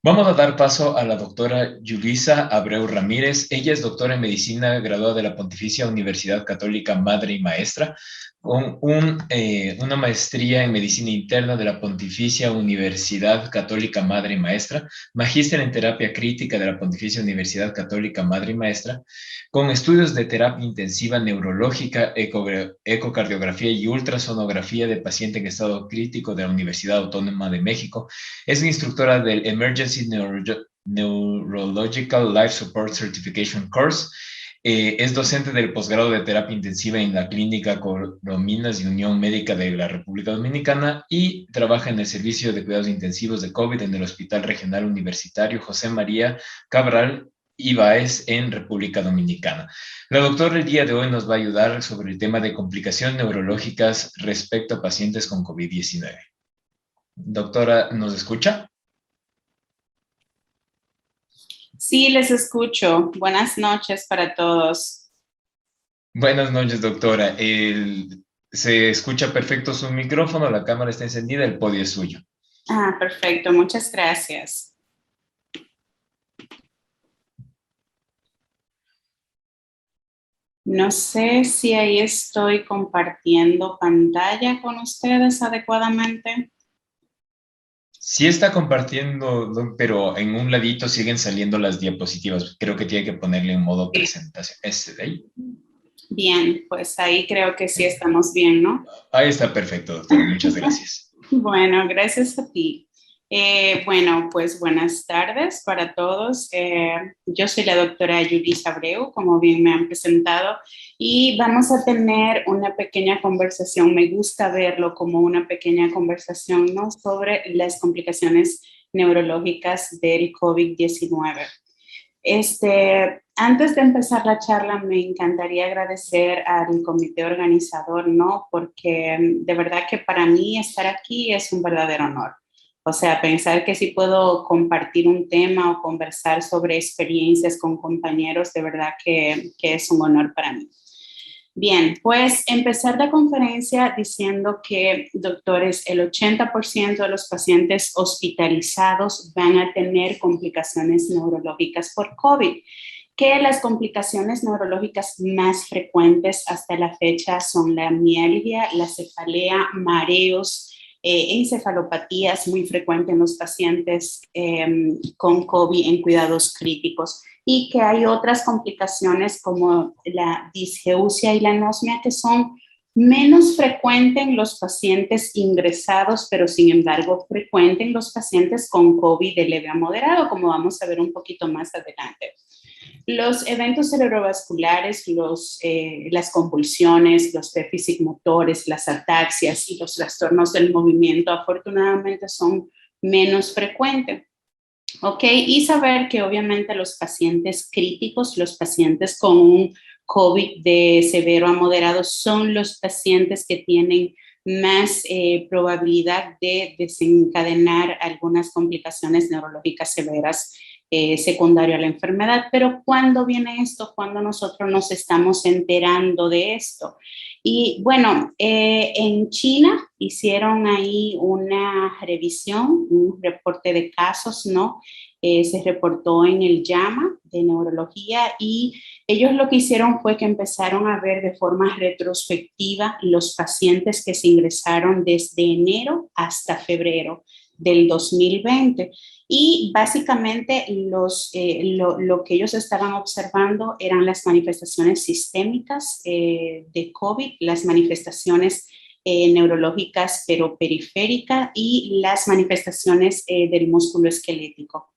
Vamos a dar paso a la doctora Yulisa Abreu Ramírez. Ella es doctora en medicina, graduada de la Pontificia Universidad Católica Madre y Maestra, con una maestría en medicina interna de la Pontificia Universidad Católica Madre y Maestra, magíster en terapia crítica de la Pontificia Universidad Católica Madre y Maestra, con estudios de terapia intensiva neurológica, ecocardiografía y ultrasonografía de paciente en estado crítico de la Universidad Autónoma de México. Es instructora del Emergency Neurological Life Support Certification Course. Es docente del posgrado de terapia intensiva en la Clínica Corominas y Unión Médica de la República Dominicana y trabaja en el Servicio de Cuidados Intensivos de COVID en el Hospital Regional Universitario José María Cabral Ibáez en República Dominicana. La doctora el día de hoy nos va a ayudar sobre el tema de complicaciones neurológicas respecto a pacientes con COVID-19. Doctora, ¿nos escucha? Sí, les escucho. Buenas noches para todos. Buenas noches, doctora. Se escucha perfecto su micrófono, la cámara está encendida, el podio es suyo. Perfecto. Muchas gracias. No sé si ahí estoy compartiendo pantalla con ustedes adecuadamente. Sí está compartiendo, pero en un ladito siguen saliendo las diapositivas. Creo que tiene que ponerle en modo Sí. presentación. ¿Este de ahí? Bien, pues ahí creo que sí estamos bien, ¿no? Ahí está perfecto, doctora. Muchas gracias. Bueno, gracias a ti. Bueno, pues buenas tardes para todos. Yo soy la doctora Yulisa Abreu, como bien me han presentado, y vamos a tener una pequeña conversación. Me gusta verlo como una pequeña conversación, ¿no? Sobre las complicaciones neurológicas del COVID-19. Antes de empezar la charla, me encantaría agradecer al comité organizador, ¿no? Porque de verdad que para mí estar aquí es un verdadero honor. O sea, pensar que sí puedo compartir un tema o conversar sobre experiencias con compañeros, de verdad que es un honor para mí. Bien, pues empezar la conferencia diciendo que, doctores, el 80% de los pacientes hospitalizados van a tener complicaciones neurológicas por COVID, que las complicaciones neurológicas más frecuentes hasta la fecha son la mialgia, la cefalea, mareos, encefalopatías muy frecuentes en los pacientes con COVID en cuidados críticos, y que hay otras complicaciones como la disgeusia y la anosmia que son menos frecuentes en los pacientes ingresados, pero sin embargo frecuentes en los pacientes con COVID de leve a moderado, como vamos a ver un poquito más adelante. Los eventos cerebrovasculares, las convulsiones, los déficits motores, las ataxias y los trastornos del movimiento afortunadamente son menos frecuentes. ¿Ok? Y saber que obviamente los pacientes críticos, los pacientes con un COVID de severo a moderado son los pacientes que tienen más probabilidad de desencadenar algunas complicaciones neurológicas severas secundario a la enfermedad. Pero ¿cuándo viene esto? ¿Cuándo nosotros nos estamos enterando de esto? Y bueno, en China hicieron ahí una revisión, un reporte de casos, ¿no? Se reportó en el JAMA de neurología, y ellos lo que hicieron fue que empezaron a ver de forma retrospectiva los pacientes que se ingresaron desde enero hasta febrero del 2020. Y básicamente lo que ellos estaban observando eran las manifestaciones sistémicas de COVID, las manifestaciones neurológicas pero periféricas, y las manifestaciones del músculo esquelético.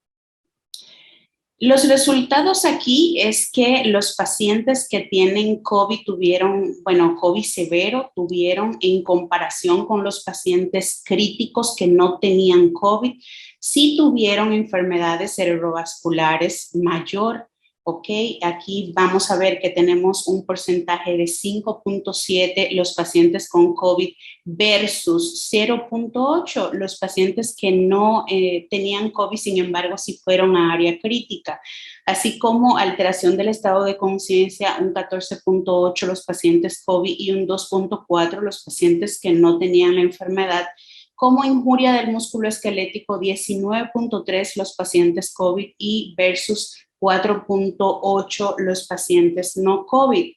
Los resultados aquí es que los pacientes que tienen COVID tuvieron, bueno, COVID severo, tuvieron en comparación con los pacientes críticos que no tenían COVID, sí tuvieron enfermedades cerebrovasculares mayor. Ok, aquí vamos a ver que tenemos un porcentaje de 5.7 los pacientes con COVID versus 0.8 los pacientes que no tenían COVID, sin embargo, sí fueron a área crítica. Así como alteración del estado de conciencia, un 14.8 los pacientes COVID y un 2.4 los pacientes que no tenían la enfermedad. como injuria del músculo esquelético 19.3 los pacientes COVID y versus 4.8 los pacientes no COVID.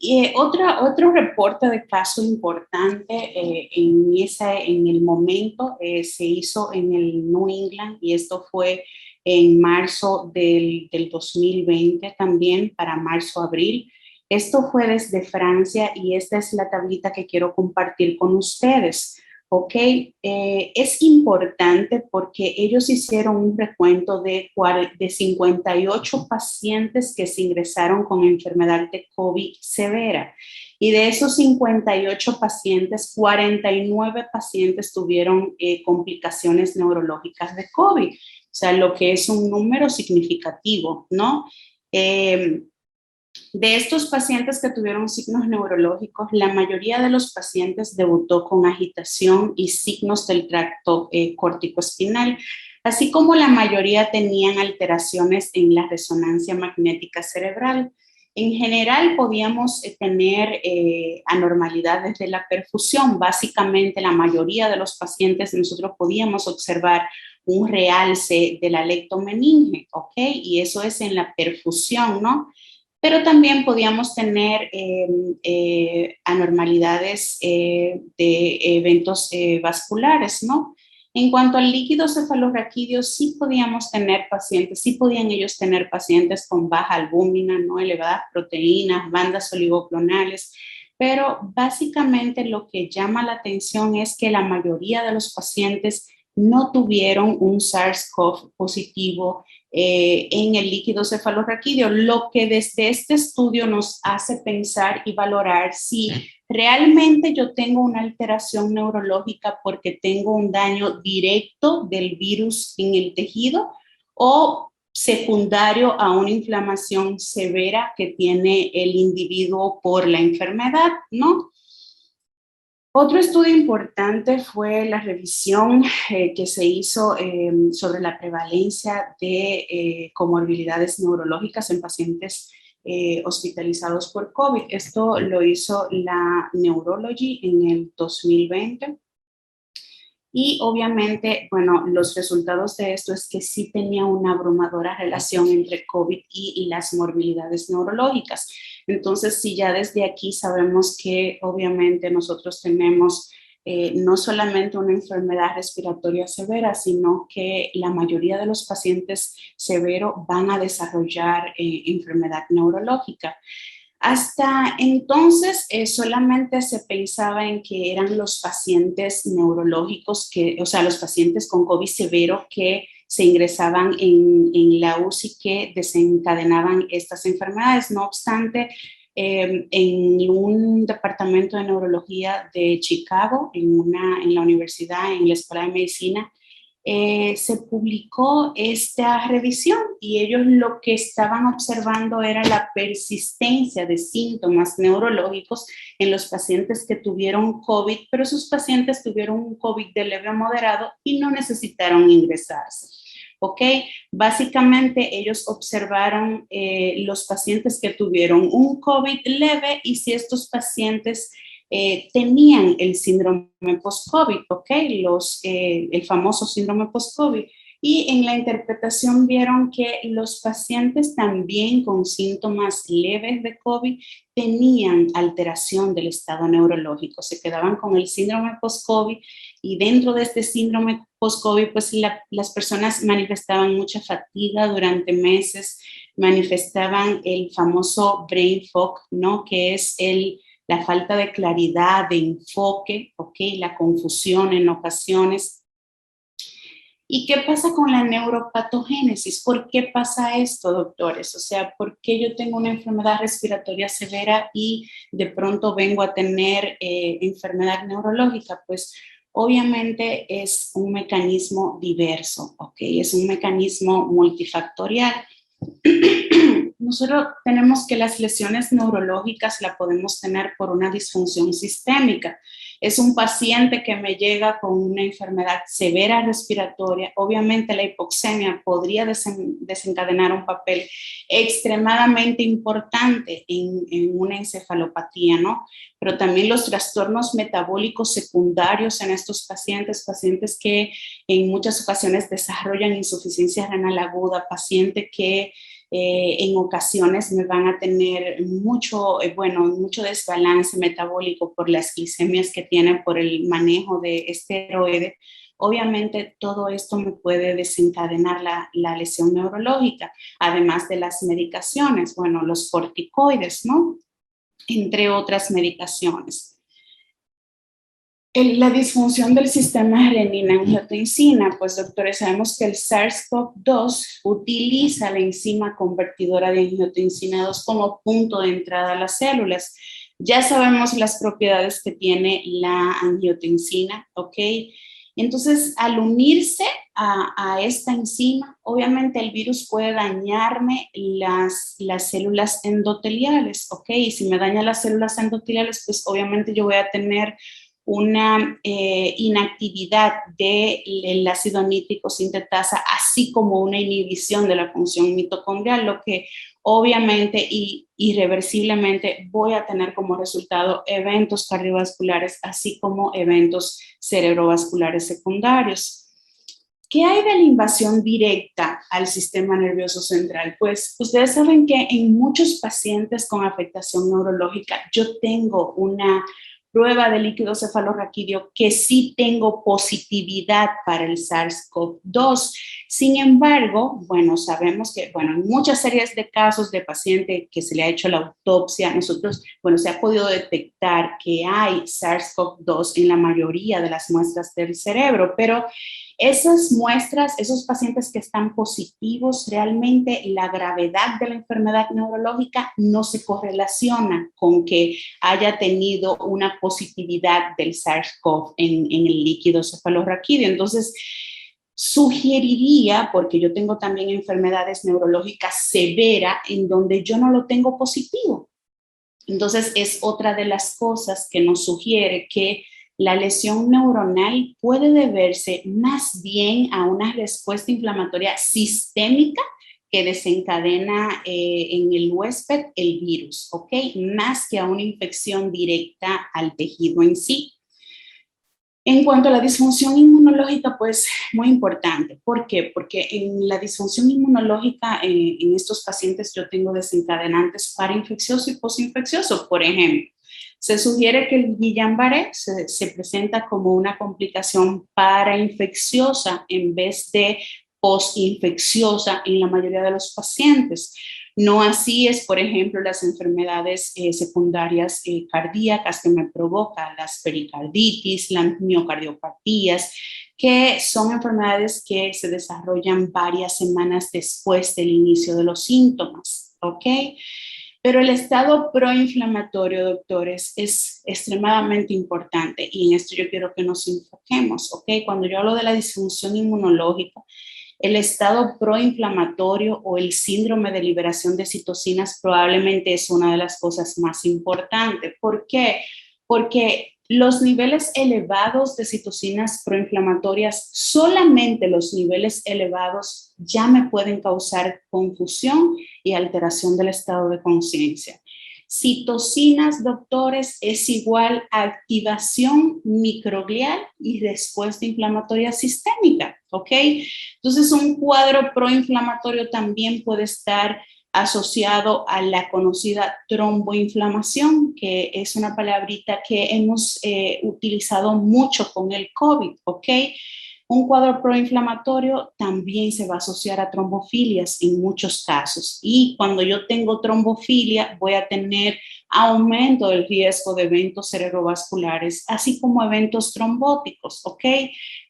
Y otro reporte de caso importante en el momento se hizo en el New England y esto fue en marzo del 2020 también, para marzo-abril. Esto fue desde Francia y esta es la tablita que quiero compartir con ustedes. ¿Ok? Es importante porque ellos hicieron un recuento de 58 pacientes que se ingresaron con enfermedad de COVID severa. Y de esos 58 pacientes, 49 pacientes tuvieron complicaciones neurológicas de COVID. O sea, lo que es un número significativo, ¿no? De estos pacientes que tuvieron signos neurológicos, la mayoría de los pacientes debutó con agitación y signos del tracto corticoespinal, así como la mayoría tenían alteraciones en la resonancia magnética cerebral. En general, podíamos tener anormalidades de la perfusión. Básicamente, la mayoría de los pacientes nosotros podíamos observar un realce de la lectomeninge, ¿ok? Y eso es en la perfusión, ¿no? Pero también podíamos tener anormalidades de eventos vasculares, ¿no? En cuanto al líquido cefalorraquídeo, sí podíamos tener pacientes, sí podían ellos tener pacientes con baja albúmina, ¿no? Elevadas proteínas, bandas oligoclonales, pero básicamente lo que llama la atención es que la mayoría de los pacientes no tuvieron un SARS-CoV positivo en el líquido cefalorraquídeo, lo que desde este estudio nos hace pensar y valorar si realmente yo tengo una alteración neurológica porque tengo un daño directo del virus en el tejido o secundario a una inflamación severa que tiene el individuo por la enfermedad, ¿no? Otro estudio importante fue la revisión que se hizo sobre la prevalencia de comorbilidades neurológicas en pacientes hospitalizados por COVID. Esto lo hizo la Neurology en el 2020. Y obviamente, bueno, los resultados de esto es que sí tenía una abrumadora relación entre COVID y las morbilidades neurológicas. Entonces, sí, ya desde aquí sabemos que obviamente nosotros tenemos no solamente una enfermedad respiratoria severa, sino que la mayoría de los pacientes severos van a desarrollar enfermedad neurológica. Hasta entonces solamente se pensaba en que eran los pacientes neurológicos, o sea, los pacientes con COVID severo que se ingresaban en la UCI que desencadenaban estas enfermedades. No obstante, en un departamento de neurología de Chicago, en la universidad, en la Escuela de Medicina, se publicó esta revisión y ellos lo que estaban observando era la persistencia de síntomas neurológicos en los pacientes que tuvieron COVID, pero esos pacientes tuvieron un COVID de leve a moderado y no necesitaron ingresarse. ¿Ok? Básicamente ellos observaron los pacientes que tuvieron un COVID leve y si estos pacientes tenían el síndrome post-COVID, ¿ok? El famoso síndrome post-COVID. Y en la interpretación vieron que los pacientes también con síntomas leves de COVID tenían alteración del estado neurológico, se quedaban con el síndrome post-COVID y dentro de este síndrome post-COVID, pues las personas manifestaban mucha fatiga durante meses, manifestaban el famoso brain fog, ¿no? Que es la falta de claridad, de enfoque, ¿ok? La confusión en ocasiones. ¿Y qué pasa con la neuropatogénesis? ¿Por qué pasa esto, doctores? O sea, ¿por qué yo tengo una enfermedad respiratoria severa y de pronto vengo a tener enfermedad neurológica? Pues obviamente es un mecanismo diverso, ¿ok? Es un mecanismo multifactorial. Nosotros tenemos que las lesiones neurológicas la podemos tener por una disfunción sistémica. es un paciente que me llega con una enfermedad severa respiratoria. Obviamente la hipoxemia podría desencadenar un papel extremadamente importante en una encefalopatía, ¿no? Pero también los trastornos metabólicos secundarios en estos pacientes, pacientes que en muchas ocasiones desarrollan insuficiencia renal aguda, pacientes que en ocasiones me van a tener mucho desbalance metabólico por las glicemias que tienen por el manejo de esteroides. Obviamente todo esto me puede desencadenar la lesión neurológica, además de las medicaciones, bueno, los corticoides, ¿no? Entre otras medicaciones. La disfunción del sistema renina-angiotensina, pues doctores, sabemos que el SARS-CoV-2 utiliza la enzima convertidora de angiotensina 2 como punto de entrada a las células. Ya sabemos las propiedades que tiene la angiotensina, ¿ok? Entonces, al unirse a esta enzima, obviamente el virus puede dañarme las células endoteliales, ¿ok? Y si me daña las células endoteliales, pues obviamente yo voy a tener una inactividad del ácido nítrico sintetasa, así como una inhibición de la función mitocondrial, lo que obviamente y irreversiblemente voy a tener como resultado eventos cardiovasculares, así como eventos cerebrovasculares secundarios. ¿Qué hay de la invasión directa al sistema nervioso central? Pues ustedes saben que en muchos pacientes con afectación neurológica yo tengo una prueba de líquido cefalorraquídeo que sí tengo positividad para el SARS-CoV-2. Sin embargo, bueno, sabemos que, bueno, en muchas series de casos de paciente que se le ha hecho la autopsia, nosotros, bueno, se ha podido detectar que hay SARS-CoV-2 en la mayoría de las muestras del cerebro, pero esas muestras, esos pacientes que están positivos, realmente la gravedad de la enfermedad neurológica no se correlaciona con que haya tenido una positividad del SARS-CoV en el líquido cefalorraquídeo. Entonces, sugeriría, porque yo tengo también enfermedades neurológicas severas en donde yo no lo tengo positivo. Entonces, es otra de las cosas que nos sugiere que la lesión neuronal puede deberse más bien a una respuesta inflamatoria sistémica que desencadena en el huésped el virus, ¿ok? Más que a una infección directa al tejido en sí. En cuanto a la disfunción inmunológica, pues muy importante. ¿Por qué? Porque en la disfunción inmunológica en estos pacientes yo tengo desencadenantes parainfeccioso y posinfeccioso. Por ejemplo, se sugiere que el Guillain-Barré se presenta como una complicación parainfecciosa en vez de posinfecciosa en la mayoría de los pacientes. No así es, por ejemplo, las enfermedades secundarias cardíacas que me provocan, las pericarditis, las miocardiopatías, que son enfermedades que se desarrollan varias semanas después del inicio de los síntomas, ¿ok? Pero el estado proinflamatorio, doctores, es extremadamente importante y en esto yo quiero que nos enfoquemos, ¿ok? Cuando yo hablo de la disfunción inmunológica, el estado proinflamatorio o el síndrome de liberación de citocinas probablemente es una de las cosas más importantes. ¿Por qué? Porque los niveles elevados de citocinas proinflamatorias, solamente los niveles elevados ya me pueden causar confusión y alteración del estado de conciencia. Citocinas, doctores, es igual a activación microglial y respuesta inflamatoria sistémica, ¿ok? Entonces, un cuadro proinflamatorio también puede estar asociado a la conocida tromboinflamación, que es una palabrita que hemos utilizado mucho con el COVID, ¿ok? Un cuadro proinflamatorio también se va a asociar a trombofilias en muchos casos. Y cuando yo tengo trombofilia, voy a tener aumento del riesgo de eventos cerebrovasculares, así como eventos trombóticos, ¿ok?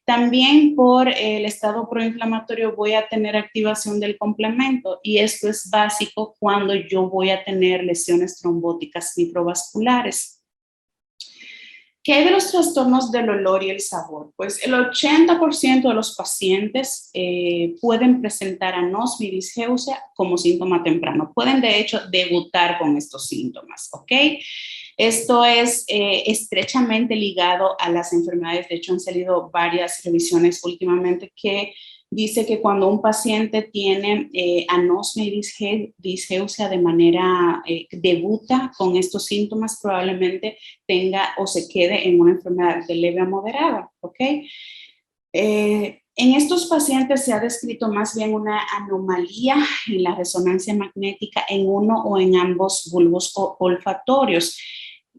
También por el estado proinflamatorio voy a tener activación del complemento y esto es básico cuando yo voy a tener lesiones trombóticas microvasculares. ¿Qué hay de los trastornos del olor y el sabor? Pues el 80% de los pacientes pueden presentar anosmitis geusia como síntoma temprano. Pueden, de hecho, debutar con estos síntomas, ¿ok? Esto es estrechamente ligado a las enfermedades. De hecho, han salido varias revisiones últimamente que dice que cuando un paciente tiene anosmia y disgeusia de manera, debuta con estos síntomas, probablemente tenga o se quede en una enfermedad de leve a moderada, ¿ok? En estos pacientes se ha descrito más bien una anomalía en la resonancia magnética en uno o en ambos bulbos olfatorios.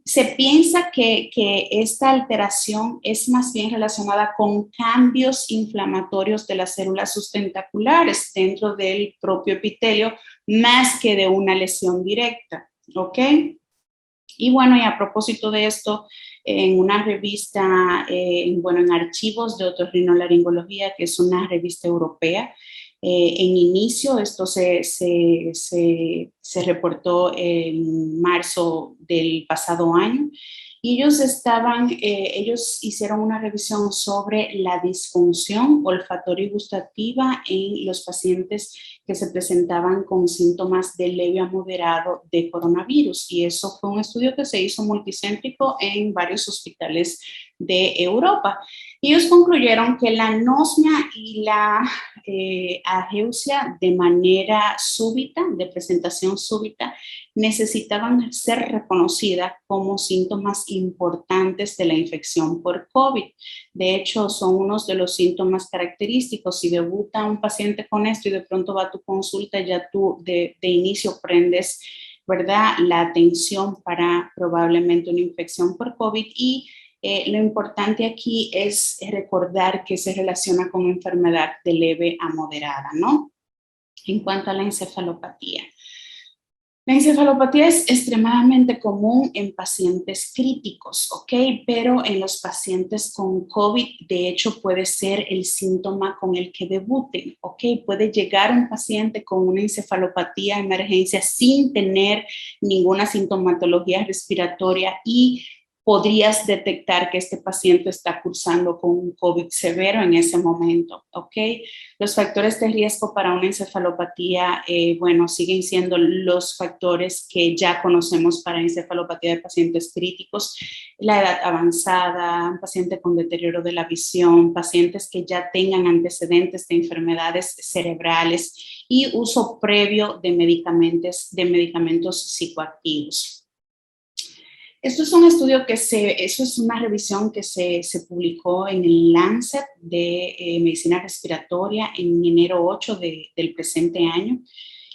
Se piensa que esta alteración es más bien relacionada con cambios inflamatorios de las células sustentaculares dentro del propio epitelio, más que de una lesión directa, ¿ok? Y bueno, y a propósito de esto, en una revista, bueno, en Archivos de Otorrinolaringología, que es una revista europea, en inicio, esto se reportó en marzo del pasado año, y ellos hicieron una revisión sobre la disfunción olfatorio y gustativa en los pacientes que se presentaban con síntomas de leve a moderado de coronavirus. Y eso fue un estudio que se hizo multicéntrico en varios hospitales de Europa. Y ellos concluyeron que la anosmia y la ageusia de manera súbita, de presentación súbita, necesitaban ser reconocidas como síntomas importantes de la infección por COVID. De hecho, son unos de los síntomas característicos. Si debuta un paciente con esto y de pronto va a tu consulta, ya tú de inicio prendes, ¿verdad?, la atención para probablemente una infección por COVID. Y lo importante aquí es recordar que se relaciona con enfermedad de leve a moderada, ¿no? En cuanto a la encefalopatía. La encefalopatía es extremadamente común en pacientes críticos, ¿ok? Pero en los pacientes con COVID, de hecho, puede ser el síntoma con el que debuten, ¿ok? Puede llegar un paciente con una encefalopatía de emergencia sin tener ninguna sintomatología respiratoria y podrías detectar que este paciente está cursando con un COVID severo en ese momento, ¿ok? Los factores de riesgo para una encefalopatía, bueno, siguen siendo los factores que ya conocemos para encefalopatía de pacientes críticos: la edad avanzada, un paciente con deterioro de la visión, pacientes que ya tengan antecedentes de enfermedades cerebrales y uso previo de medicamentos psicoactivos. Esto es un estudio eso es una revisión que se publicó en el Lancet de Medicina Respiratoria en enero 8 del presente año.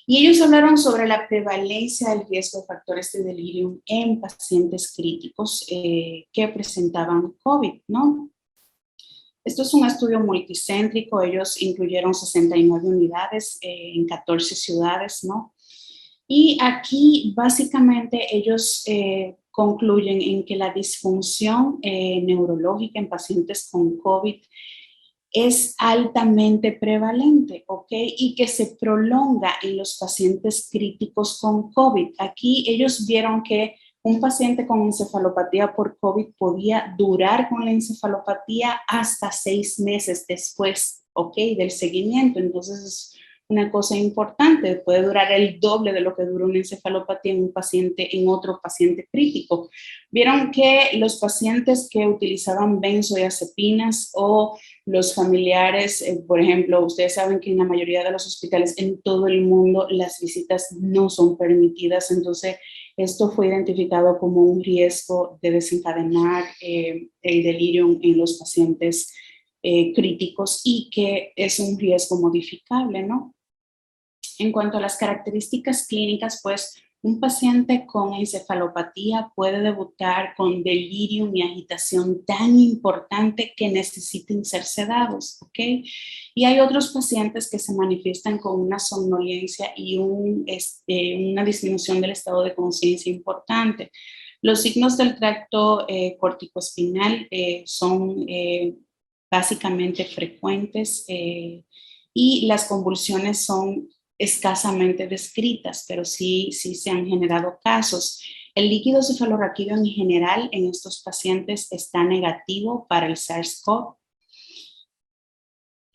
Y ellos hablaron sobre la prevalencia del riesgo de factores de delirium en pacientes críticos que presentaban COVID, ¿no? Esto es un estudio multicéntrico. Ellos incluyeron 69 unidades en 14 ciudades, ¿no? Y aquí básicamente ellos concluyen en que la disfunción neurológica en pacientes con COVID es altamente prevalente, ¿ok? Y que se prolonga en los pacientes críticos con COVID. Aquí ellos vieron que un paciente con encefalopatía por COVID podía durar con la encefalopatía hasta 6 meses después, ¿ok?, del seguimiento. Entonces es una cosa importante. Puede durar el doble de lo que dura una encefalopatía en otro paciente crítico. Vieron que los pacientes que utilizaban benzodiazepinas o los familiares, por ejemplo, ustedes saben que en la mayoría de los hospitales en todo el mundo las visitas no son permitidas. Entonces esto fue identificado como un riesgo de desencadenar el delirium en los pacientes críticos, y que es un riesgo modificable, ¿no? En cuanto a las características clínicas, pues un paciente con encefalopatía puede debutar con delirium y agitación tan importante que necesiten ser sedados, ¿ok? Y hay otros pacientes que se manifiestan con una somnolencia y una disminución del estado de conciencia importante. Los signos del tracto corticoespinal son básicamente frecuentes, y las convulsiones son escasamente descritas, pero sí se han generado casos. El líquido cefalorraquídeo en general en estos pacientes está negativo para el SARS-CoV.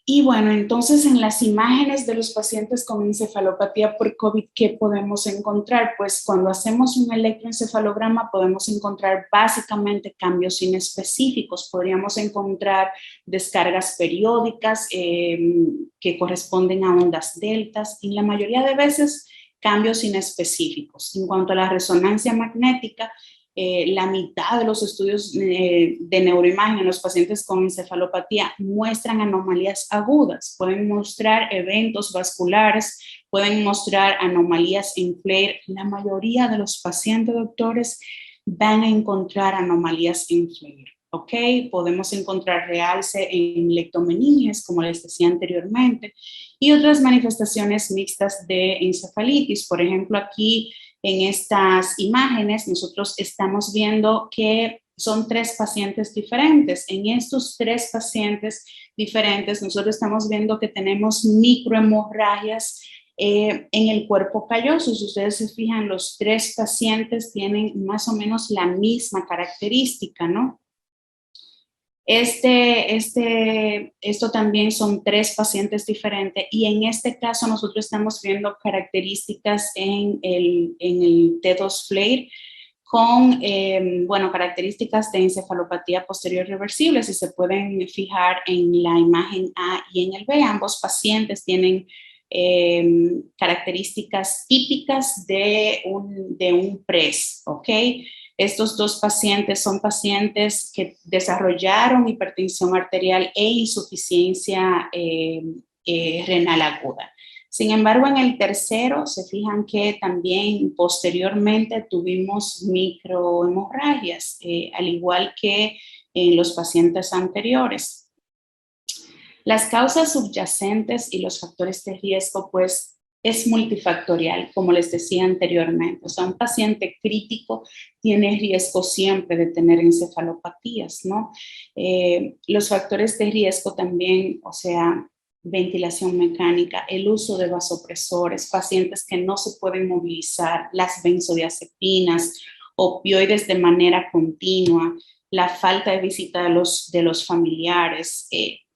Y bueno, entonces en las imágenes de los pacientes con encefalopatía por COVID, ¿qué podemos encontrar? Pues cuando hacemos un electroencefalograma podemos encontrar básicamente cambios inespecíficos. Podríamos encontrar descargas periódicas que corresponden a ondas deltas y la mayoría de veces cambios inespecíficos. En cuanto a la resonancia magnética, la mitad de los estudios de neuroimagen en los pacientes con encefalopatía muestran anomalías agudas, pueden mostrar eventos vasculares, pueden mostrar anomalías en FLAIR. La mayoría de los pacientes, doctores, van a encontrar anomalías en FLAIR. ¿Ok? Podemos encontrar realce en leptomeninges, como les decía anteriormente, y otras manifestaciones mixtas de encefalitis. Por ejemplo, aquí en estas imágenes nosotros estamos viendo que son 3 pacientes diferentes. En estos 3 pacientes diferentes nosotros estamos viendo que tenemos microhemorragias en el cuerpo calloso. Si ustedes se fijan, los 3 pacientes tienen más o menos la misma característica, ¿no? Esto también son 3 pacientes diferentes y en este caso nosotros estamos viendo características en el T2 FLAIR con, bueno, características de encefalopatía posterior reversible. Si se pueden fijar en la imagen A y en el B, ambos pacientes tienen características típicas de un PRES, ¿ok? Estos 2 pacientes son pacientes que desarrollaron hipertensión arterial e insuficiencia renal aguda. Sin embargo, en el tercero se fijan que también posteriormente tuvimos microhemorragias, al igual que en los pacientes anteriores. Las causas subyacentes y los factores de riesgo, pues, es multifactorial, como les decía anteriormente. O sea, un paciente crítico tiene riesgo siempre de tener encefalopatías, ¿no? Los factores de riesgo también, o sea, ventilación mecánica, el uso de vasopresores, pacientes que no se pueden movilizar, las benzodiazepinas, opioides de manera continua, la falta de visita de los familiares,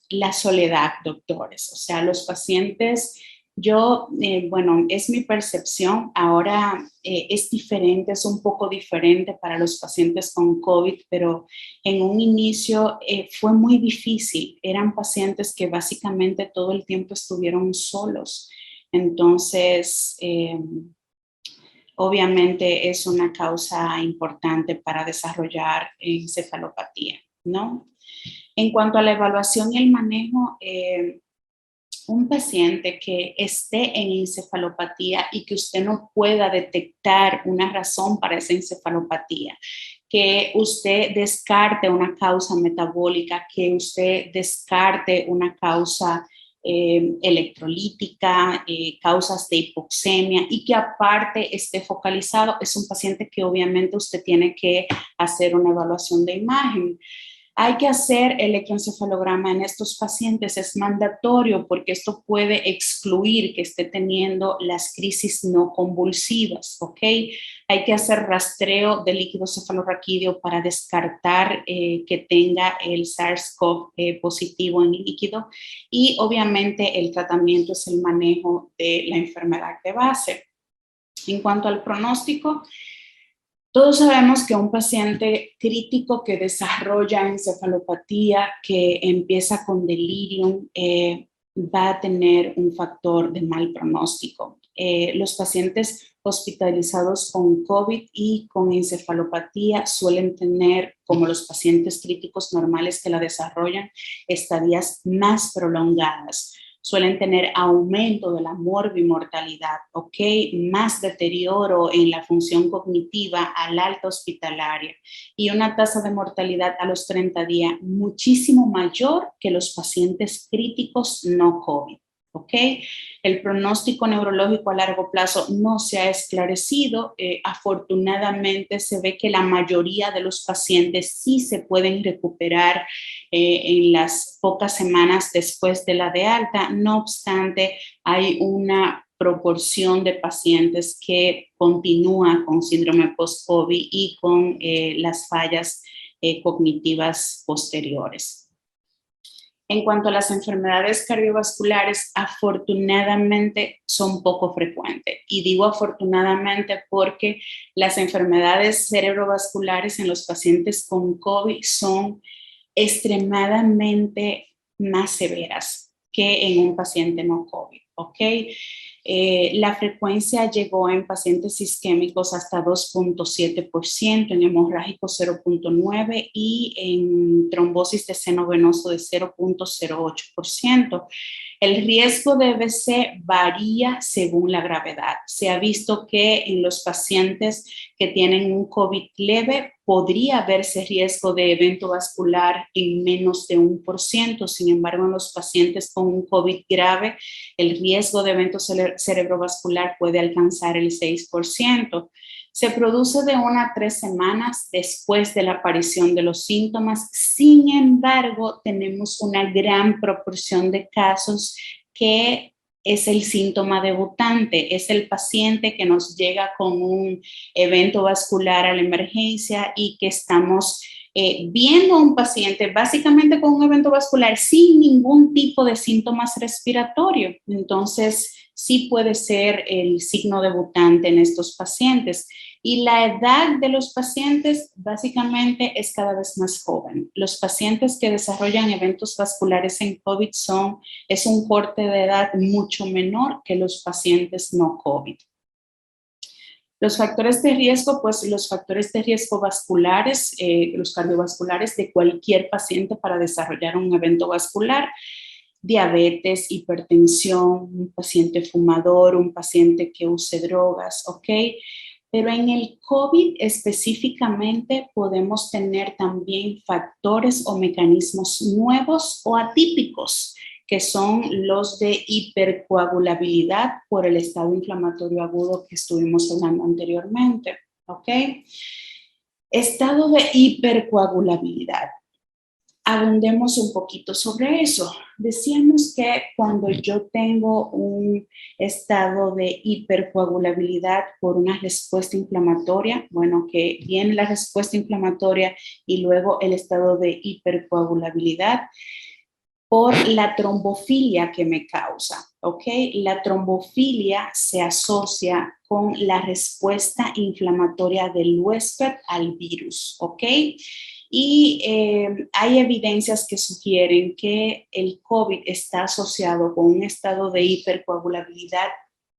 la soledad, doctores. O sea, los pacientes, bueno, es mi percepción, ahora es diferente, es un poco diferente para los pacientes con COVID, pero en un inicio fue muy difícil. Eran pacientes que básicamente todo el tiempo estuvieron solos. Entonces, obviamente es una causa importante para desarrollar encefalopatía, ¿no? En cuanto a la evaluación y el manejo, un paciente que esté en encefalopatía y que usted no pueda detectar una razón para esa encefalopatía, que usted descarte una causa metabólica, que usted descarte una causa electrolítica, causas de hipoxemia y que aparte esté focalizado, es un paciente que obviamente usted tiene que hacer una evaluación de imagen. Hay que hacer electroencefalograma en estos pacientes, es mandatorio porque esto puede excluir que esté teniendo las crisis no convulsivas, ¿ok? Hay que hacer rastreo de líquido cefalorraquídeo para descartar que tenga el SARS-CoV positivo en líquido y obviamente el tratamiento es el manejo de la enfermedad de base. En cuanto al pronóstico, todos sabemos que un paciente crítico que desarrolla encefalopatía, que empieza con delirium, va a tener un factor de mal pronóstico. Los pacientes hospitalizados con COVID y con encefalopatía suelen tener, como los pacientes críticos normales que la desarrollan, estadías más prolongadas. Suelen tener aumento de la morbimortalidad, ¿ok? Más deterioro en la función cognitiva al alta hospitalaria y una tasa de mortalidad a los 30 días muchísimo mayor que los pacientes críticos no COVID. ¿Ok? El pronóstico neurológico a largo plazo no se ha esclarecido. Afortunadamente se ve que la mayoría de los pacientes sí se pueden recuperar en las pocas semanas después de la de alta. No obstante, hay una proporción de pacientes que continúa con síndrome post-COVID y con las fallas cognitivas posteriores. En cuanto a las enfermedades cardiovasculares, afortunadamente son poco frecuentes. Y digo afortunadamente porque las enfermedades cerebrovasculares en los pacientes con COVID son extremadamente más severas que en un paciente no COVID, ¿ok? La frecuencia llegó en pacientes isquémicos hasta 2.7%, en hemorrágicos 0.9% y en trombosis de seno venoso de 0.08%. El riesgo de EBC varía según la gravedad. Se ha visto que en los pacientes que tienen un COVID leve podría verse riesgo de evento vascular en menos de 1%. Sin embargo, en los pacientes con un COVID grave, el riesgo de evento cerebrovascular puede alcanzar el 6%. Se produce de 1 a 3 semanas después de la aparición de los síntomas. Sin embargo, tenemos una gran proporción de casos que es el síntoma debutante, es el paciente que nos llega con un evento vascular a la emergencia y que estamos viendo a un paciente básicamente con un evento vascular sin ningún tipo de síntomas respiratorios. Entonces, sí puede ser el signo debutante en estos pacientes. Y la edad de los pacientes básicamente es cada vez más joven. Los pacientes que desarrollan eventos vasculares en COVID es un corte de edad mucho menor que los pacientes no COVID. Los factores de riesgo, pues los factores de riesgo vasculares, los cardiovasculares de cualquier paciente para desarrollar un evento vascular, diabetes, hipertensión, un paciente fumador, un paciente que use drogas, ¿ok? Pero en el COVID específicamente podemos tener también factores o mecanismos nuevos o atípicos, que son los de hipercoagulabilidad por el estado inflamatorio agudo que estuvimos hablando anteriormente, ¿ok? Estado de hipercoagulabilidad. Abundemos un poquito sobre eso. Decíamos que cuando yo tengo un estado de hipercoagulabilidad por una respuesta inflamatoria, bueno, que viene la respuesta inflamatoria y luego el estado de hipercoagulabilidad por la trombofilia que me causa, ¿ok? La trombofilia se asocia con la respuesta inflamatoria del huésped al virus, ¿ok? Y hay evidencias que sugieren que el COVID está asociado con un estado de hipercoagulabilidad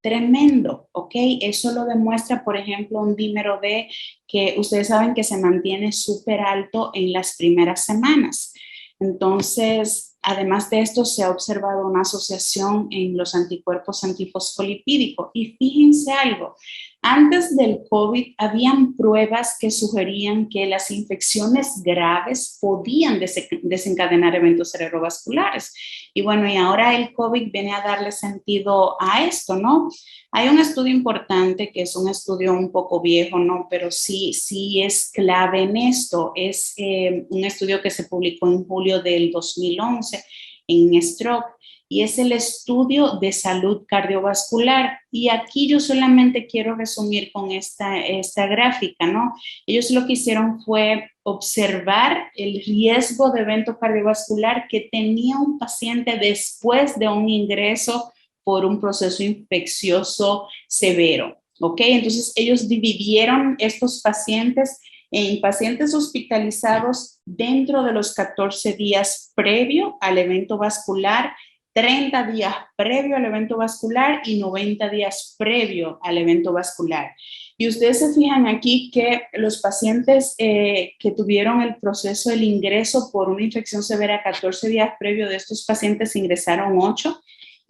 tremendo, ¿ok? Eso lo demuestra, por ejemplo, un dímero D que ustedes saben que se mantiene súper alto en las primeras semanas. Entonces, además de esto, se ha observado una asociación en los anticuerpos antifosfolipídicos. Y fíjense algo, antes del COVID habían pruebas que sugerían que las infecciones graves podían desencadenar eventos cerebrovasculares. Y bueno, y ahora el COVID viene a darle sentido a esto, ¿no? Hay un estudio importante que es un estudio un poco viejo, ¿no? Pero sí es clave en esto. Es un estudio que se publicó en julio del 2011 en Stroke y es el estudio de salud cardiovascular. Y aquí yo solamente quiero resumir con esta gráfica, ¿no? Ellos lo que hicieron fue observar el riesgo de evento cardiovascular que tenía un paciente después de un ingreso por un proceso infeccioso severo, ¿ok? Entonces, ellos dividieron estos pacientes en pacientes hospitalizados dentro de los 14 días previo al evento vascular, 30 días previo al evento vascular y 90 días previo al evento vascular. Y ustedes se fijan aquí que los pacientes que tuvieron el proceso del ingreso por una infección severa 14 días previo, de estos pacientes ingresaron 8.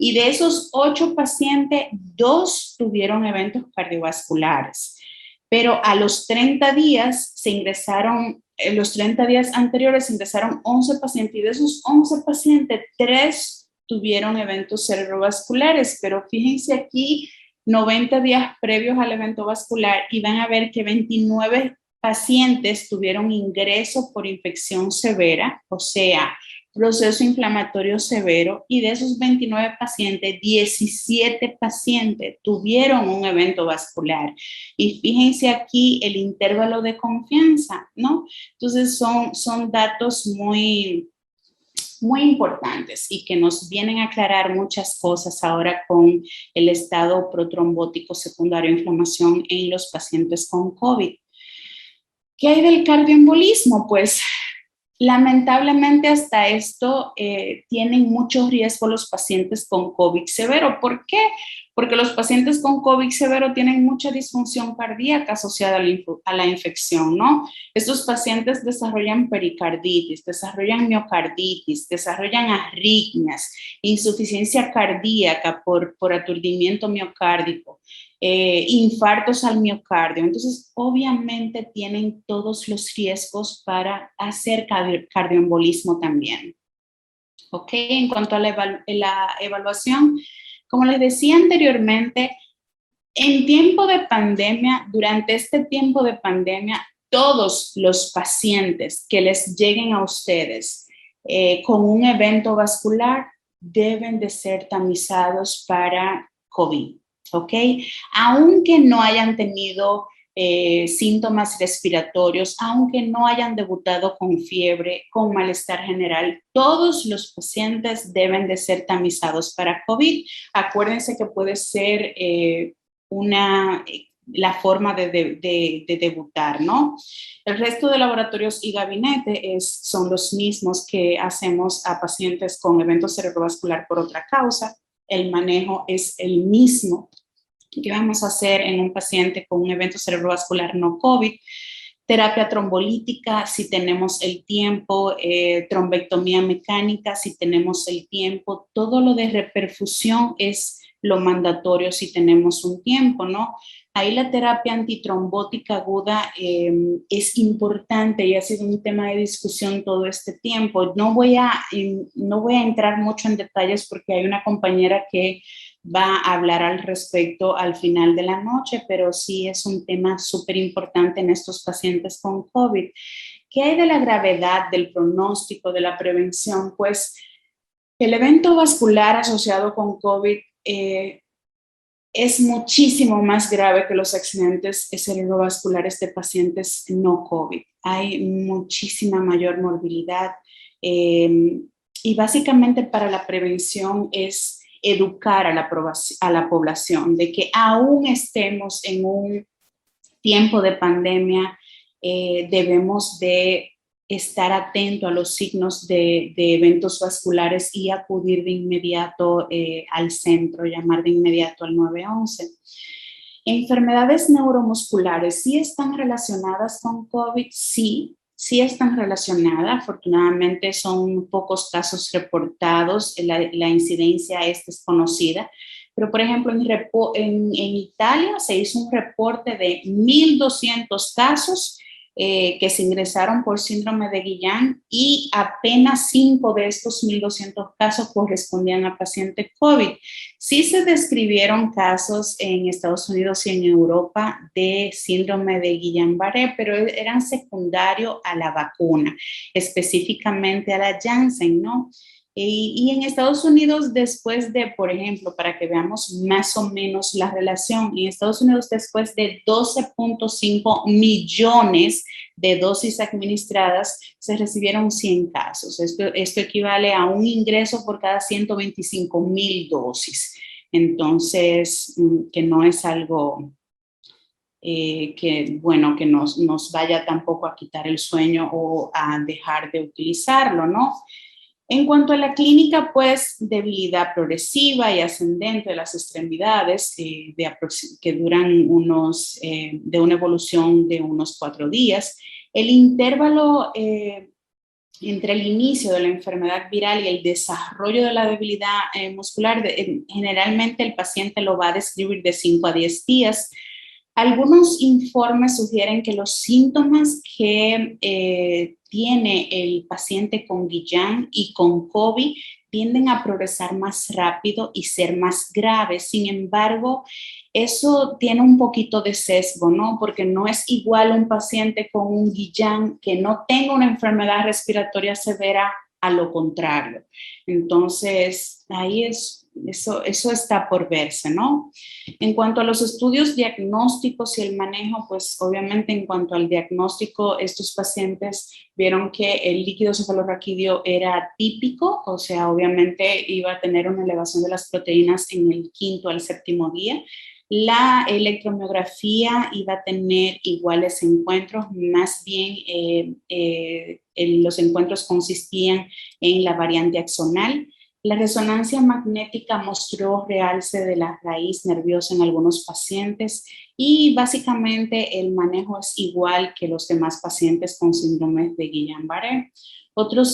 Y de esos 8 pacientes, 2 tuvieron eventos cardiovasculares. Pero a los 30 días se ingresaron, en los 30 días anteriores se ingresaron 11 pacientes y de esos 11 pacientes, 3 tuvieron eventos cerebrovasculares. Pero fíjense aquí, 90 días previos al evento vascular y van a ver que 29 pacientes tuvieron ingreso por infección severa, o sea, proceso inflamatorio severo y de esos 29 pacientes, 17 pacientes tuvieron un evento vascular. Y fíjense aquí el intervalo de confianza, ¿no? Entonces son datos muy importantes y que nos vienen a aclarar muchas cosas ahora con el estado protrombótico secundario de inflamación en los pacientes con COVID. ¿Qué hay del cardioembolismo? Pues lamentablemente hasta esto tienen mucho riesgo los pacientes con COVID severo. ¿Por qué? Porque los pacientes con COVID severo tienen mucha disfunción cardíaca asociada a la infección, ¿no? Estos pacientes desarrollan pericarditis, desarrollan miocarditis, desarrollan arritmias, insuficiencia cardíaca por aturdimiento miocárdico, infartos al miocardio. Entonces, obviamente tienen todos los riesgos para hacer cardioembolismo también. ¿Ok? En cuanto a la evaluación, como les decía anteriormente, en tiempo de pandemia, durante este tiempo de pandemia, todos los pacientes que les lleguen a ustedes con un evento vascular deben de ser tamizados para COVID, ¿ok? Aunque no hayan tenido síntomas respiratorios, aunque no hayan debutado con fiebre, con malestar general, todos los pacientes deben de ser tamizados para COVID. Acuérdense que puede ser la forma de debutar, ¿no? El resto de laboratorios y gabinete son los mismos que hacemos a pacientes con evento cerebrovascular por otra causa. El manejo es el mismo que vamos a hacer en un paciente con un evento cerebrovascular no COVID. Terapia trombolítica, si tenemos el tiempo, trombectomía mecánica, si tenemos el tiempo, todo lo de reperfusión es lo mandatorio si tenemos un tiempo, ¿no? Ahí la terapia antitrombótica aguda es importante y ha sido un tema de discusión todo este tiempo. No voy a entrar mucho en detalles porque hay una compañera que va a hablar al respecto al final de la noche, pero sí es un tema súper importante en estos pacientes con COVID. ¿Qué hay de la gravedad, del pronóstico, de la prevención? Pues el evento vascular asociado con COVID es muchísimo más grave que los accidentes cerebrovasculares de pacientes no COVID. Hay muchísima mayor morbilidad y básicamente para la prevención es educar a la población de que aún estemos en un tiempo de pandemia, debemos de estar atento a los signos de eventos vasculares y acudir de inmediato al centro, llamar de inmediato al 911. Enfermedades neuromusculares, ¿sí están relacionadas con COVID? Sí, sí están relacionadas. Afortunadamente son pocos casos reportados, la incidencia es desconocida. Pero, por ejemplo, en Italia se hizo un reporte de 1.200 casos que se ingresaron por síndrome de Guillain y apenas 5 de estos 1.200 casos correspondían a pacientes COVID. Sí se describieron casos en Estados Unidos y en Europa de síndrome de Guillain-Barré, pero eran secundarios a la vacuna, específicamente a la Janssen, ¿no? Y en Estados Unidos, después de, por ejemplo, para que veamos más o menos la relación, en Estados Unidos, después de 12.5 millones de dosis administradas, se recibieron 100 casos. Esto equivale a un ingreso por cada 125,000 dosis. Entonces, que no es algo que nos vaya tampoco a quitar el sueño o a dejar de utilizarlo, ¿no? En cuanto a la clínica, pues debilidad progresiva y ascendente de las extremidades que duran de una evolución de unos 4 días. El intervalo entre el inicio de la enfermedad viral y el desarrollo de la debilidad muscular, generalmente el paciente lo va a describir de 5 a 10 días. Algunos informes sugieren que los síntomas que tiene el paciente con Guillain y con COVID tienden a progresar más rápido y ser más graves. Sin embargo, eso tiene un poquito de sesgo, ¿no? Porque no es igual un paciente con un Guillain que no tenga una enfermedad respiratoria severa a lo contrario. Entonces, ahí eso está por verse, ¿no? En cuanto a los estudios diagnósticos y el manejo, pues obviamente en cuanto al diagnóstico, estos pacientes vieron que el líquido cefalorraquídeo era típico, o sea, obviamente iba a tener una elevación de las proteínas en el quinto al séptimo día. La electromiografía iba a tener iguales encuentros, más bien los encuentros consistían en la variante axonal. La resonancia magnética mostró realce de la raíz nerviosa en algunos pacientes y básicamente el manejo es igual que los demás pacientes con síndromes de Guillain-Barré. Otros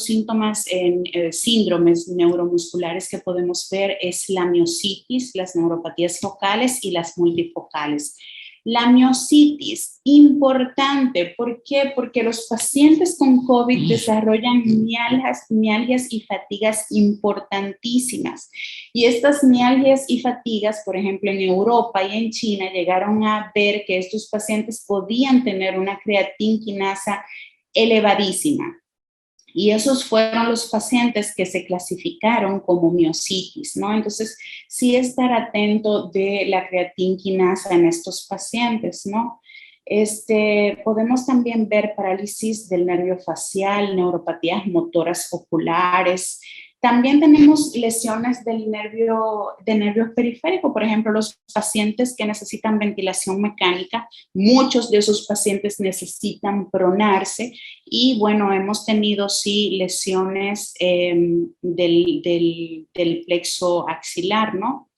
síntomas en síndromes neuromusculares que podemos ver es la miositis, las neuropatías focales y las multifocales. La miositis, importante, ¿por qué? Porque los pacientes con COVID desarrollan mialgias y fatigas importantísimas. Y estas mialgias y fatigas, por ejemplo, en Europa y en China, llegaron a ver que estos pacientes podían tener una creatinquinasa elevadísima. Y esos fueron los pacientes que se clasificaron como miositis, ¿no? Entonces, sí estar atento de la creatinquinasa en estos pacientes, ¿no? Podemos también ver parálisis del nervio facial, neuropatías motoras oculares. También tenemos lesiones del nervio periférico, por ejemplo, los pacientes que necesitan ventilación mecánica, muchos de esos pacientes necesitan pronarse y bueno, hemos tenido sí lesiones del plexo axilar, ¿no?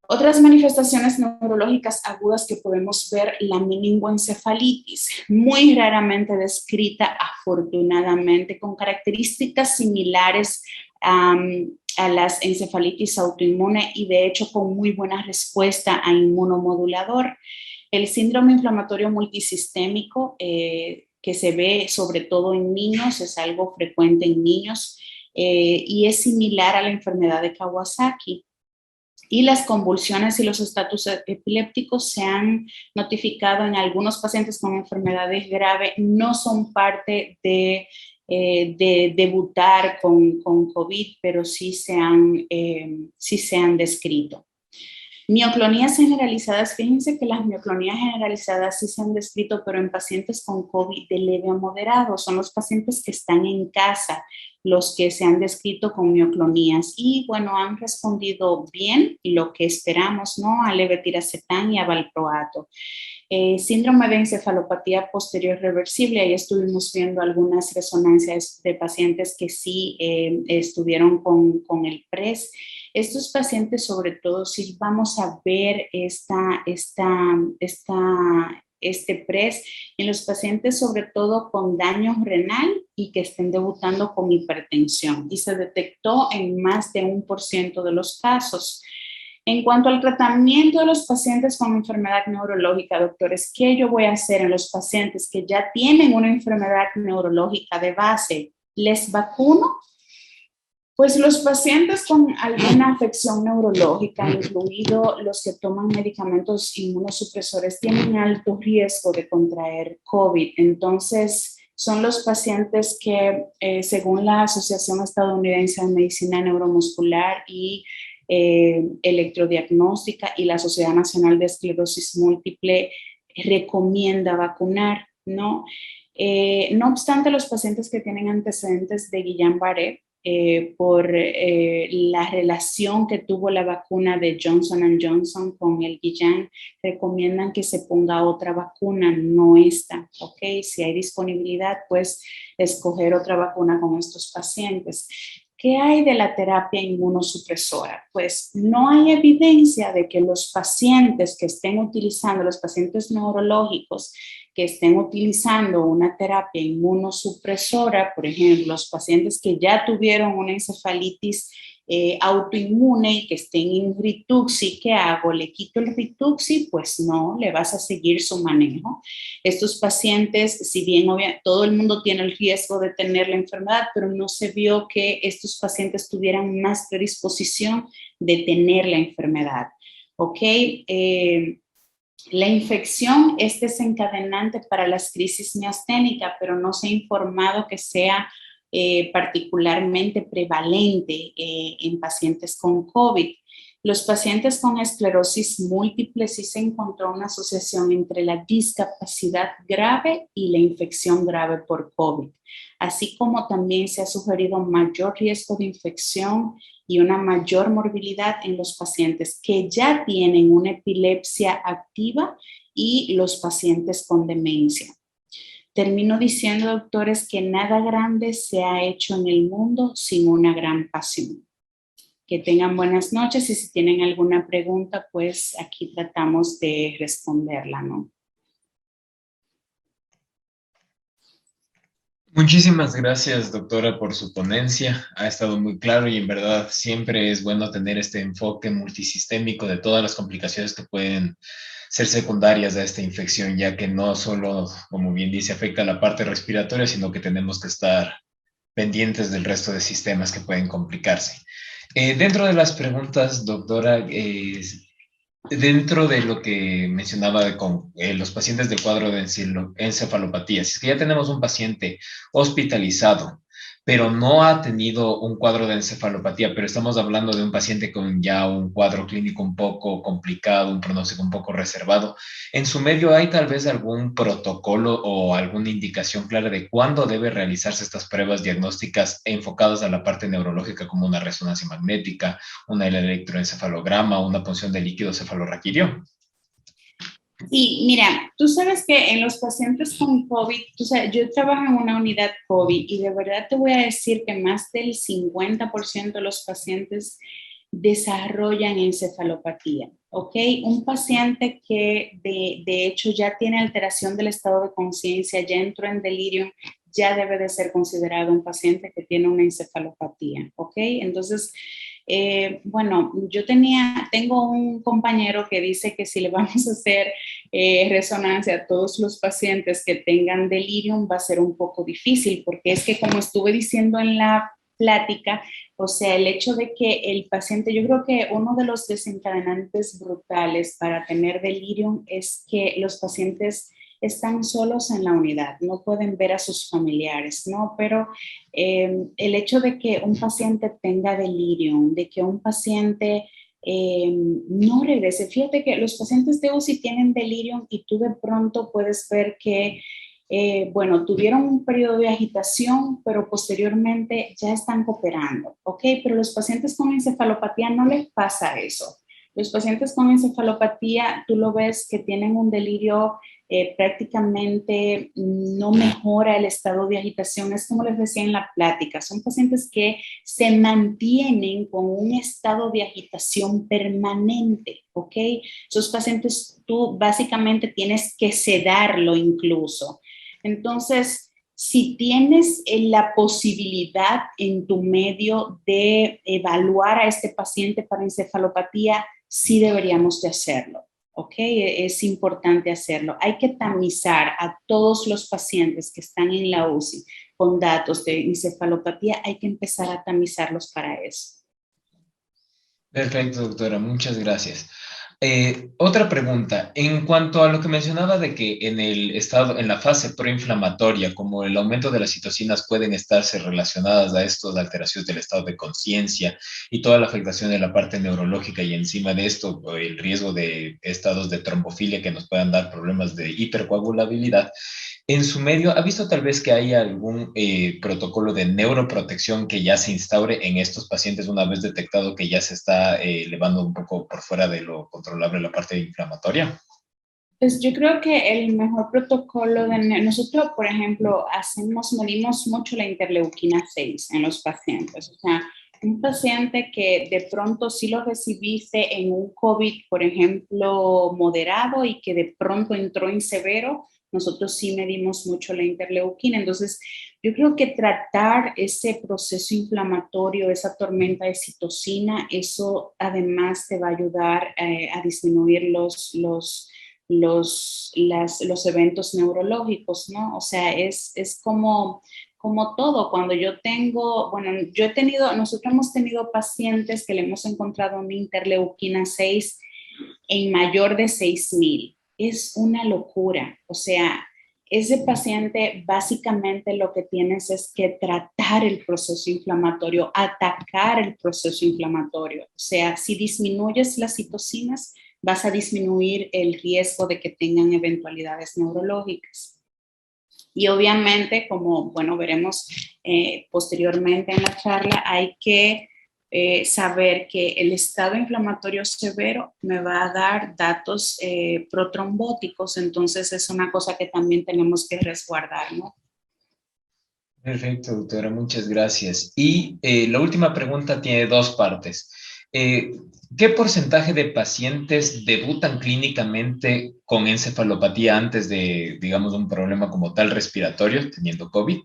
Otras manifestaciones neurológicas agudas que podemos ver, la meningoencefalitis, muy raramente descrita, afortunadamente, con características similares a las encefalitis autoinmune y de hecho con muy buena respuesta a inmunomodulador. El síndrome inflamatorio multisistémico, que se ve sobre todo en niños, es algo frecuente en niños y es similar a la enfermedad de Kawasaki. Y las convulsiones y los estatus epilépticos se han notificado en algunos pacientes con enfermedades graves, no son parte de debutar con COVID, pero sí se han descrito. Mioclonías generalizadas, fíjense que las mioclonías generalizadas sí se han descrito, pero en pacientes con COVID de leve a moderado, son los pacientes que están en casa, los que se han descrito con mioclonías y bueno, han respondido bien lo que esperamos, ¿no? A levetiracetam y a valproato. Síndrome de encefalopatía posterior reversible, ahí estuvimos viendo algunas resonancias de pacientes que sí estuvieron con el PRES. Estos pacientes, sobre todo, si vamos a ver este PRES en los pacientes, sobre todo con daño renal y que estén debutando con hipertensión. Y se detectó en más de 1% de los casos. En cuanto al tratamiento de los pacientes con enfermedad neurológica, doctores, ¿qué yo voy a hacer en los pacientes que ya tienen una enfermedad neurológica de base? ¿Les vacuno? Pues los pacientes con alguna afección neurológica, incluido los que toman medicamentos inmunosupresores, tienen alto riesgo de contraer COVID. Entonces, son los pacientes que, según la Asociación Estadounidense de Medicina Neuromuscular y Electrodiagnóstica y la Sociedad Nacional de Esclerosis Múltiple, recomienda vacunar, ¿no? No obstante, los pacientes que tienen antecedentes de Guillain-Barré, por la relación que tuvo la vacuna de Johnson & Johnson con el Guillain, recomiendan que se ponga otra vacuna, no esta, ¿ok? Si hay disponibilidad, pues escoger otra vacuna con estos pacientes. ¿Qué hay de la terapia inmunosupresora? Pues no hay evidencia de que los pacientes que estén utilizando, los pacientes neurológicos, que estén utilizando una terapia inmunosupresora, por ejemplo, los pacientes que ya tuvieron una encefalitis autoinmune y que estén en Rituxi, ¿qué hago? ¿Le quito el Rituxi? Pues no, le vas a seguir su manejo. Estos pacientes, si bien todo el mundo tiene el riesgo de tener la enfermedad, pero no se vio que estos pacientes tuvieran más predisposición de tener la enfermedad. ¿Ok? La infección es desencadenante para las crisis miasténicas, pero no se ha informado que sea particularmente prevalente en pacientes con COVID. Los pacientes con esclerosis múltiple sí se encontró una asociación entre la discapacidad grave y la infección grave por COVID, así como también se ha sugerido mayor riesgo de infección y una mayor morbilidad en los pacientes que ya tienen una epilepsia activa y los pacientes con demencia. Termino diciendo, doctores, que nada grande se ha hecho en el mundo sin una gran pasión. Que tengan buenas noches y si tienen alguna pregunta, pues aquí tratamos de responderla, ¿no? Muchísimas gracias, doctora, por su ponencia. Ha estado muy claro y en verdad siempre es bueno tener este enfoque multisistémico de todas las complicaciones que pueden ser secundarias a esta infección, ya que no solo, como bien dice, afecta a la parte respiratoria, sino que tenemos que estar pendientes del resto de sistemas que pueden complicarse. Dentro de las preguntas, doctora, dentro de lo que mencionaba con los pacientes del cuadro de encefalopatía, si es que ya tenemos un paciente hospitalizado, pero no ha tenido un cuadro de encefalopatía, pero estamos hablando de un paciente con ya un cuadro clínico un poco complicado, un pronóstico un poco reservado, ¿en su medio hay tal vez algún protocolo o alguna indicación clara de cuándo debe realizarse estas pruebas diagnósticas enfocadas a la parte neurológica como una resonancia magnética, una electroencefalograma, una punción de líquido cefalorraquídeo? Sí, mira, tú sabes que en los pacientes con COVID, tú sabes, yo trabajo en una unidad COVID y de verdad te voy a decir que más del 50% de los pacientes desarrollan encefalopatía, ¿ok? Un paciente que de hecho ya tiene alteración del estado de conciencia, ya entró en delirio, ya debe de ser considerado un paciente que tiene una encefalopatía, ¿ok? Entonces, bueno, tengo un compañero que dice que si le vamos a hacer resonancia a todos los pacientes que tengan delirium va a ser un poco difícil, porque es que como estuve diciendo en la plática, o sea, el hecho de que el paciente, yo creo que uno de los desencadenantes brutales para tener delirium es que los pacientes están solos en la unidad, no pueden ver a sus familiares, ¿no? Pero el hecho de que un paciente tenga delirium, de que un paciente no regrese. Fíjate que los pacientes de UCI tienen delirium y tú de pronto puedes ver que, bueno, tuvieron un periodo de agitación, pero posteriormente ya están cooperando, ¿ok? Pero los pacientes con encefalopatía no les pasa eso. Los pacientes con encefalopatía, tú lo ves que tienen un delirio prácticamente no mejora el estado de agitación. Es como les decía en la plática, son pacientes que se mantienen con un estado de agitación permanente, ¿ok? Esos pacientes tú básicamente tienes que sedarlo incluso. Entonces, si tienes la posibilidad en tu medio de evaluar a este paciente para encefalopatía, sí deberíamos de hacerlo. ¿Ok? Es importante hacerlo. Hay que tamizar a todos los pacientes que están en la UCI con datos de encefalopatía, hay que empezar a tamizarlos para eso. Perfecto, doctora, muchas gracias. Otra pregunta, en cuanto a lo que mencionaba de que en el estado, en la fase proinflamatoria, como el aumento de las citocinas pueden estarse relacionadas a esto de alteraciones del estado de conciencia y toda la afectación de la parte neurológica y encima de esto el riesgo de estados de trombofilia que nos puedan dar problemas de hipercoagulabilidad, en su medio, ¿ha visto tal vez que hay algún protocolo de neuroprotección que ya se instaure en estos pacientes una vez detectado que ya se está elevando un poco por fuera de lo controlable la parte inflamatoria? Pues yo creo que el mejor protocolo nosotros, por ejemplo, medimos mucho la interleuquina 6 en los pacientes. O sea, un paciente que de pronto sí lo recibiste en un COVID, por ejemplo, moderado y que de pronto entró en severo, nosotros sí medimos mucho la interleuquina. Entonces, yo creo que tratar ese proceso inflamatorio, esa tormenta de citocina, eso además te va a ayudar a disminuir los eventos neurológicos, ¿no? O sea, es como todo, cuando yo tengo, bueno, nosotros hemos tenido pacientes que le hemos encontrado una interleuquina 6 en mayor de 6,000. es una locura. O sea, ese paciente básicamente lo que tienes es que tratar el proceso inflamatorio, atacar el proceso inflamatorio. O sea, si disminuyes las citocinas, vas a disminuir el riesgo de que tengan eventualidades neurológicas. Y obviamente, como bueno, veremos posteriormente en la charla, hay que saber que el estado inflamatorio severo me va a dar datos protrombóticos, entonces es una cosa que también tenemos que resguardar, ¿no? Perfecto, doctora, muchas gracias. Y la última pregunta tiene dos partes. Eh, ¿Qué porcentaje de pacientes debutan clínicamente con encefalopatía antes de, digamos, un problema como tal respiratorio, teniendo COVID?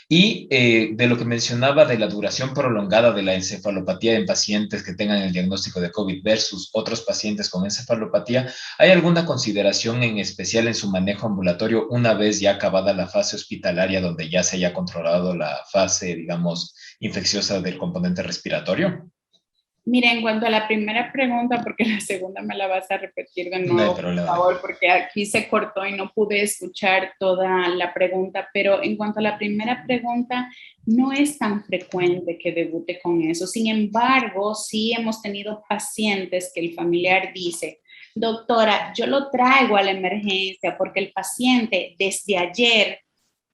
Y de lo que mencionaba de la duración prolongada de la encefalopatía en pacientes que tengan el diagnóstico de COVID versus otros pacientes con encefalopatía, ¿hay alguna consideración en especial en su manejo ambulatorio una vez ya acabada la fase hospitalaria donde ya se haya controlado la fase, digamos, infecciosa del componente respiratorio? Mira, en cuanto a la primera pregunta, porque la segunda me la vas a repetir de No hay nuevo, por problema. favor, porque aquí se cortó y no pude escuchar toda la pregunta, pero en cuanto a la primera pregunta, no es tan frecuente que debute con eso. Sin embargo, sí hemos tenido pacientes que el familiar dice, doctora, yo lo traigo a la emergencia porque el paciente desde ayer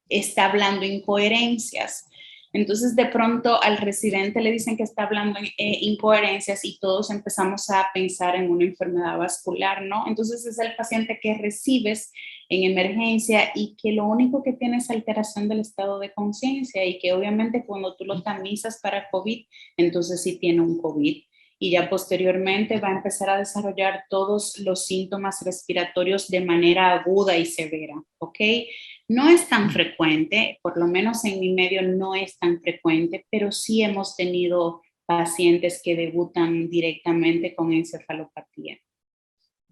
está hablando incoherencias. Entonces, de pronto al residente le dicen que está hablando incoherencias y todos empezamos a pensar en una enfermedad vascular, ¿no? Entonces, es el paciente que recibes en emergencia y que lo único que tiene es alteración del estado de conciencia y que obviamente cuando tú lo tamizas para COVID, entonces sí tiene un COVID y ya posteriormente va a empezar a desarrollar todos los síntomas respiratorios de manera aguda y severa, ¿ok? No es tan frecuente, por lo menos en mi medio no es tan frecuente, pero sí hemos tenido pacientes que debutan directamente con encefalopatía.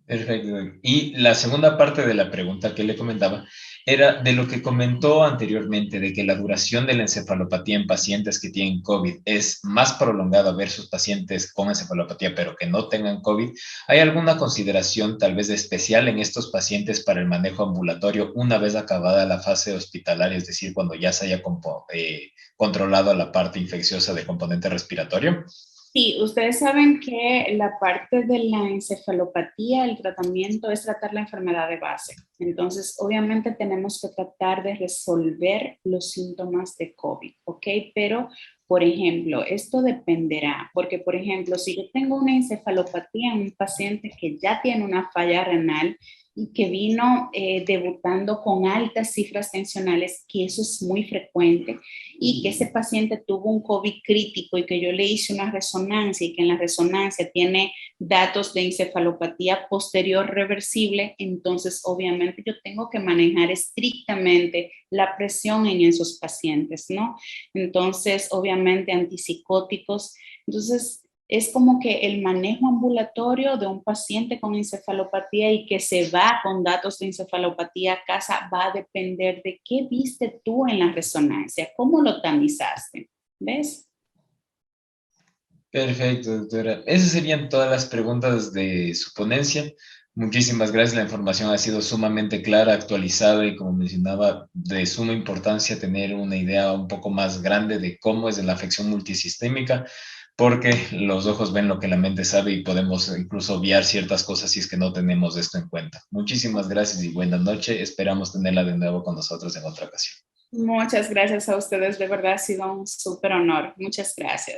Perfecto. Y la segunda parte de la pregunta que le comentaba era de lo que comentó anteriormente, de que la duración de la encefalopatía en pacientes que tienen COVID es más prolongada versus pacientes con encefalopatía pero que no tengan COVID. ¿Hay alguna consideración tal vez especial en estos pacientes para el manejo ambulatorio una vez acabada la fase hospitalaria, es decir, cuando ya se haya controlado la parte infecciosa del componente respiratorio? Sí, ustedes saben que la parte de la encefalopatía, el tratamiento es tratar la enfermedad de base. Entonces, obviamente tenemos que tratar de resolver los síntomas de COVID, ¿ok? Pero, por ejemplo, esto dependerá, porque, por ejemplo, si yo tengo una encefalopatía en un paciente que ya tiene una falla renal, y que vino debutando con altas cifras tensionales, que eso es muy frecuente, y que ese paciente tuvo un COVID crítico y que yo le hice una resonancia y que en la resonancia tiene datos de encefalopatía posterior reversible, entonces obviamente yo tengo que manejar estrictamente la presión en esos pacientes, ¿no? Entonces, obviamente antipsicóticos. Entonces, es como que el manejo ambulatorio de un paciente con encefalopatía y que se va con datos de encefalopatía a casa va a depender de qué viste tú en la resonancia, cómo lo tamizaste, ¿ves? Perfecto, doctora. Esas serían todas las preguntas de su ponencia. Muchísimas gracias. La información ha sido sumamente clara, actualizada y, como mencionaba, de suma importancia tener una idea un poco más grande de cómo es la afección multisistémica, porque los ojos ven lo que la mente sabe y podemos incluso obviar ciertas cosas si es que no tenemos esto en cuenta. Muchísimas gracias y buena noche. Esperamos tenerla de nuevo con nosotros en otra ocasión. Muchas gracias a ustedes, de verdad ha sido un súper honor. Muchas gracias.